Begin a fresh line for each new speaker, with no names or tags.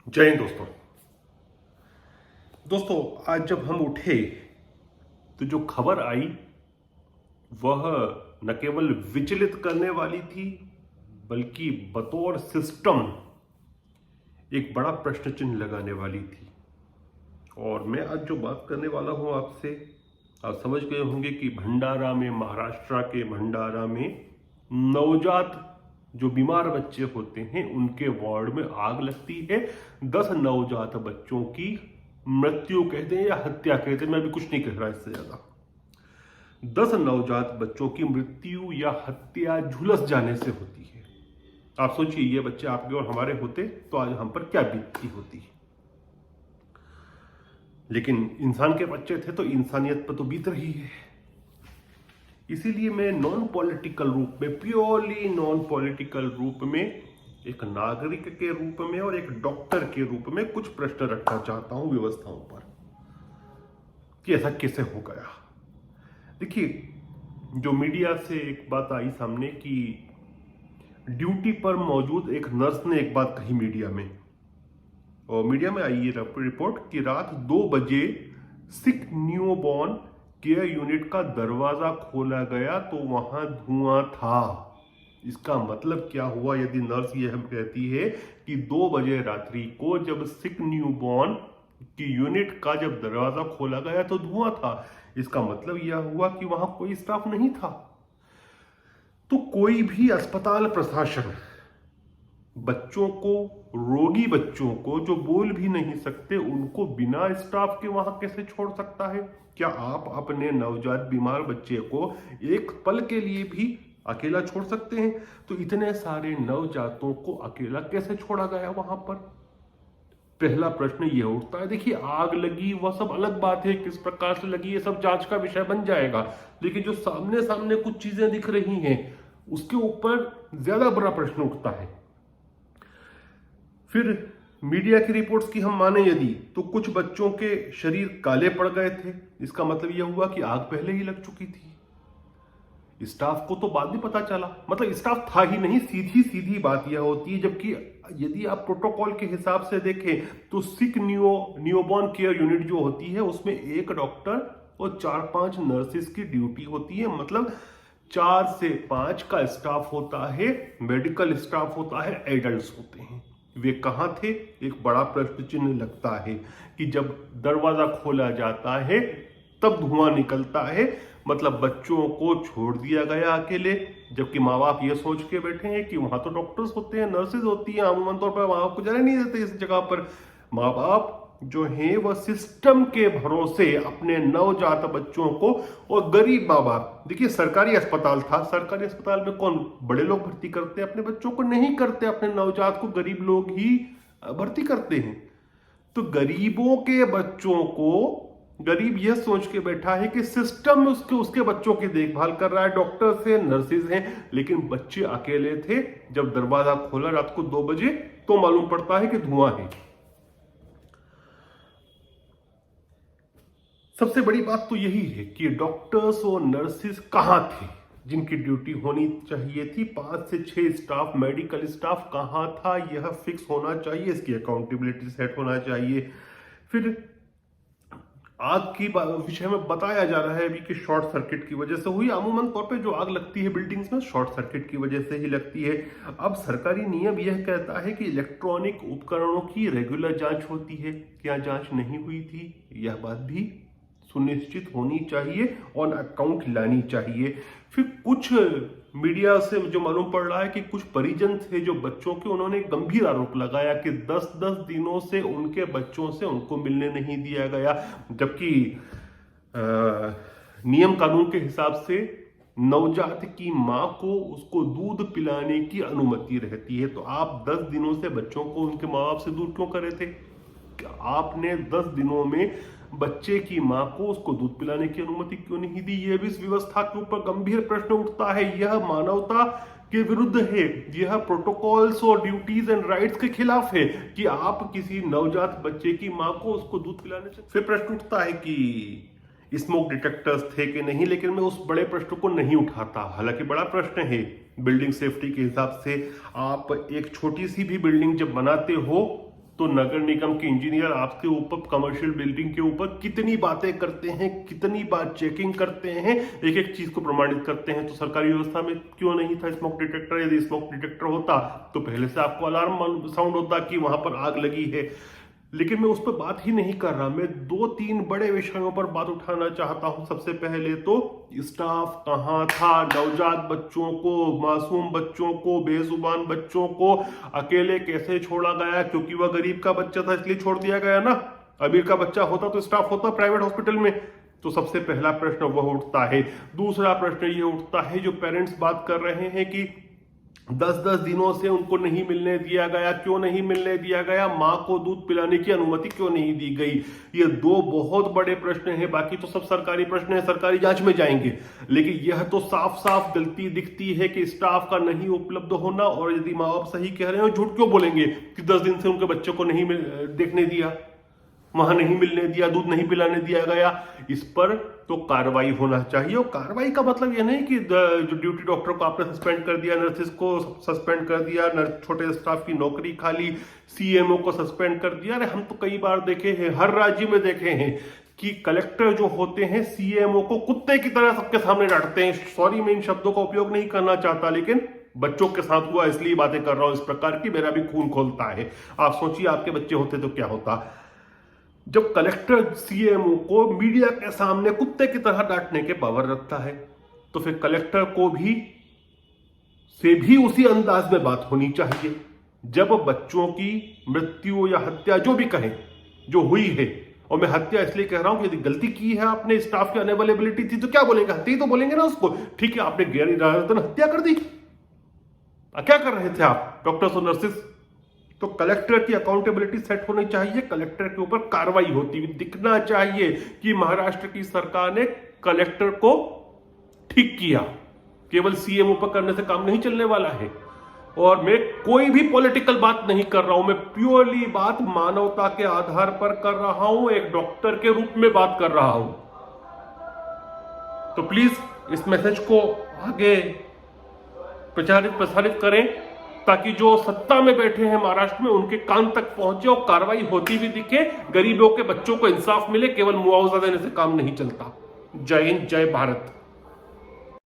जय हिंद दोस्तों आज जब हम उठे तो जो खबर आई वह न केवल विचलित करने वाली थी बल्कि बतौर सिस्टम एक बड़ा प्रश्न चिन्ह लगाने वाली थी। और मैं आज जो बात करने वाला हूं आपसे, आप समझ गए होंगे कि भंडारा में, महाराष्ट्र के भंडारा में नवजात जो बीमार बच्चे होते हैं उनके वार्ड में आग लगती है। 10 नवजात बच्चों की मृत्यु कहते हैं या हत्या कहते हैं, मैं भी कुछ नहीं कह रहा इससे ज्यादा। 10 नवजात बच्चों की मृत्यु या हत्या झुलस जाने से होती है। आप सोचिए, ये बच्चे आपके और हमारे होते तो आज हम पर क्या बीतती होती। लेकिन इंसान के बच्चे थे तो इंसानियत पर तो बीत रही है। इसीलिए मैं नॉन पॉलिटिकल रूप में, प्योरली नॉन पॉलिटिकल रूप में, एक नागरिक के रूप में और एक डॉक्टर के रूप में कुछ प्रश्न रखना चाहता हूं व्यवस्थाओं पर कि ऐसा कैसे हो गया। देखिए, जो मीडिया से एक बात आई सामने कि ड्यूटी पर मौजूद एक नर्स ने एक बात कही मीडिया में, और मीडिया में आई ये रिपोर्ट कि रात 2 बजे सिक न्यूबॉर्न केयर यूनिट का दरवाजा खोला गया तो वहां धुआं था। इसका मतलब क्या हुआ? यदि नर्स ये हम कहती है कि 2 बजे रात्रि को जब सिक न्यूबॉर्न की यूनिट का जब दरवाजा खोला गया तो धुआं था, इसका मतलब यह हुआ कि वहां कोई स्टाफ नहीं था। तो कोई भी अस्पताल प्रशासन बच्चों को, रोगी बच्चों को जो बोल भी नहीं सकते, उनको बिना स्टाफ के वहां कैसे छोड़ सकता है? क्या आप अपने नवजात बीमार बच्चे को एक पल के लिए भी अकेला छोड़ सकते हैं? तो इतने सारे नवजातों को अकेला कैसे छोड़ा गया वहां पर? पहला प्रश्न यह उठता है। देखिए, आग लगी वह सब अलग बात है, किस प्रकार से लगी ये सब जांच का विषय बन जाएगा, लेकिन जो सामने सामने कुछ चीजें दिख रही हैं उसके ऊपर ज्यादा बड़ा प्रश्न उठता है। फिर मीडिया की रिपोर्ट्स की हम माने यदि, तो कुछ बच्चों के शरीर काले पड़ गए थे। इसका मतलब यह हुआ कि आग पहले ही लग चुकी थी। स्टाफ को तो बाद में पता चला, मतलब स्टाफ था ही नहीं। सीधी सीधी बात यह होती है, जबकि यदि आप प्रोटोकॉल के हिसाब से देखें तो सिक न्यूबॉर्न केयर यूनिट जो होती है उसमें 1 डॉक्टर और 4-5 नर्सेस की ड्यूटी होती है। मतलब 4 से 5 का स्टाफ होता है, मेडिकल स्टाफ होता है, एडल्ट्स होते हैं। वे कहां थे? एक बड़ा प्रश्न चिन्ह लगता है कि जब दरवाजा खोला जाता है तब धुआं निकलता है, मतलब बच्चों को छोड़ दिया गया अकेले, जबकि माँ बाप ये सोच के बैठे हैं कि वहां तो डॉक्टर्स होते हैं, नर्सेज होती हैं, आमूमन तौर पर माँ बाप को जाने नहीं देते इस जगह पर। माँ बाप जो हैं वह सिस्टम के भरोसे अपने नवजात बच्चों को, और गरीब माँ बाप, देखिए सरकारी अस्पताल था, सरकारी अस्पताल में कौन बड़े लोग भर्ती करते हैं अपने बच्चों को? नहीं करते, अपने नवजात को गरीब लोग ही भर्ती करते हैं। तो गरीबों के बच्चों को, गरीब यह सोच के बैठा है कि सिस्टम उसके बच्चों की देखभाल कर रहा है, डॉक्टर्स हैं, नर्सेज हैं, लेकिन बच्चे अकेले थे। जब दरवाजा खोला रात को 2 बजे तो मालूम पड़ता है कि धुआं है। सबसे बड़ी बात तो यही है कि डॉक्टर्स और नर्सेस कहां थे जिनकी ड्यूटी होनी चाहिए थी? 5 से 6 स्टाफ, मेडिकल स्टाफ कहां था? यह फिक्स होना चाहिए, इसकी अकाउंटेबिलिटी सेट होना चाहिए। फिर आग की विषय में बताया जा रहा है अभी कि शॉर्ट सर्किट की वजह से हुई। अमूमन तौर पे जो आग लगती है बिल्डिंग्स में शॉर्ट सर्किट की वजह से ही लगती है। अब सरकारी नियम यह कहता है कि इलेक्ट्रॉनिक उपकरणों की रेगुलर जांच होती है, क्या जांच नहीं हुई थी? यह बात भी सुनिश्चित होनी चाहिए, ऑन अकाउंट लानी चाहिए। फिर कुछ मीडिया से जो मालूम पड़ रहा है कि कुछ परिजन थे जो बच्चों के, उन्होंने गंभीर आरोप लगाया कि 10-10 दिनों से उनके बच्चों से उनको मिलने नहीं दिया गया, जबकि नियम कानून के हिसाब से नवजात की मां को उसको दूध पिलाने की अनुमति रहती है। तो आप 10 दिनों से बच्चों को उनके माँ बाप से दूर क्यों करे थे? आपने 10 दिनों में बच्चे की मां को उसको दूध पिलाने की अनुमति क्यों नहीं दी? यह भी इस व्यवस्था के ऊपर गंभीर प्रश्न उठता है। यह मानवता के विरुद्ध है, यह प्रोटोकॉल्स और ड्यूटीज एंड राइट्स के खिलाफ है कि आप किसी नवजात बच्चे की मां को उसको दूध पिलाने से। फिर प्रश्न उठता है कि स्मोक डिटेक्टर्स थे कि नहीं, लेकिन मैं उस बड़े प्रश्न को नहीं उठाता। हालांकि बड़ा प्रश्न है बिल्डिंग सेफ्टी के हिसाब से। आप एक छोटी सी भी बिल्डिंग जब बनाते हो तो नगर निगम के इंजीनियर आपके ऊपर कमर्शियल बिल्डिंग के ऊपर कितनी बातें करते हैं, कितनी बार चेकिंग करते हैं, एक एक चीज को प्रमाणित करते हैं। तो सरकारी व्यवस्था में क्यों नहीं था स्मोक डिटेक्टर? यदि स्मोक डिटेक्टर होता तो पहले से आपको अलार्म साउंड होता कि वहां पर आग लगी है। लेकिन मैं उस पर बात ही नहीं कर रहा, मैं 2-3 बड़े विषयों पर बात उठाना चाहता हूं। सबसे पहले तो स्टाफ कहां था? नवजात बच्चों को, मासूम बच्चों को, बेजुबान बच्चों को अकेले कैसे छोड़ा गया? क्योंकि वह गरीब का बच्चा था इसलिए छोड़ दिया गया ना। अमीर का बच्चा होता तो स्टाफ होता प्राइवेट हॉस्पिटल में। तो सबसे पहला प्रश्न वह उठता है। दूसरा प्रश्न यह उठता है, जो पेरेंट्स बात कर रहे हैं कि 10-10 दिनों से उनको नहीं मिलने दिया गया, क्यों नहीं मिलने दिया गया? मां को दूध पिलाने की अनुमति क्यों नहीं दी गई? ये 2 बहुत बड़े प्रश्न हैं। बाकी तो सब सरकारी प्रश्न है, सरकारी जांच में जाएंगे। लेकिन यह तो साफ साफ गलती दिखती है कि स्टाफ का नहीं उपलब्ध होना। और यदि माँ बाप सही कह रहे हो, झूठ क्यों बोलेंगे कि 10 दिन से उनके बच्चे को नहीं देखने दिया, वहां नहीं मिलने दिया, दूध नहीं पिलाने दिया गया? इस पर तो कार्रवाई होना चाहिए। और कार्रवाई का मतलब यह नहीं कि जो ड्यूटी डॉक्टर को आपने सस्पेंड कर दिया, नर्सिस को सस्पेंड कर दिया, छोटे स्टाफ की नौकरी खाली, सीएमओ को सस्पेंड कर दिया। अरे हम तो कई बार देखे हैं, हर राज्य में देखे हैं कि कलेक्टर जो होते हैं सीएमओ को कुत्ते की तरह सबके सामने डांटते हैं। सॉरी, मैं इन शब्दों का उपयोग नहीं करना चाहता, लेकिन बच्चों के साथ हुआ इसलिए बातें कर रहा हूं इस प्रकार की, मेरा भी खून खोलता है। आप सोचिए आपके बच्चे होते तो क्या होता। जब कलेक्टर सीएमओ को मीडिया के सामने कुत्ते की तरह डांटने के पावर रखता है, तो फिर कलेक्टर को भी उसी अंदाज में बात होनी चाहिए। जब बच्चों की मृत्यु या हत्या जो भी कहें जो हुई है, और मैं हत्या इसलिए कह रहा हूं कि यदि गलती की है आपने, स्टाफ की अनअवेलेबिलिटी थी, तो क्या बोलेंगे? हत्या ही तो बोलेंगे ना उसको। ठीक है, आपने गैर इरादतन हत्या कर दी, क्या कर रहे थे आप डॉक्टर्स और नर्सिस? तो कलेक्टर की अकाउंटेबिलिटी सेट होनी चाहिए, कलेक्टर के ऊपर कार्रवाई होती हुई दिखना चाहिए कि महाराष्ट्र की सरकार ने कलेक्टर को ठीक किया। केवल सीएमओ पर करने से काम नहीं चलने वाला है। और मैं कोई भी पॉलिटिकल बात नहीं कर रहा हूं, मैं प्योरली बात मानवता के आधार पर कर रहा हूं, एक डॉक्टर के रूप में बात कर रहा हूं। तो प्लीज इस मैसेज को आगे प्रसारित करें, ताकि जो सत्ता में बैठे हैं महाराष्ट्र में उनके कान तक पहुंचे और कार्रवाई होती भी दिखे, गरीबों के बच्चों को इंसाफ मिले। केवल मुआवजा देने से काम नहीं चलता। जय हिंद, जय भारत।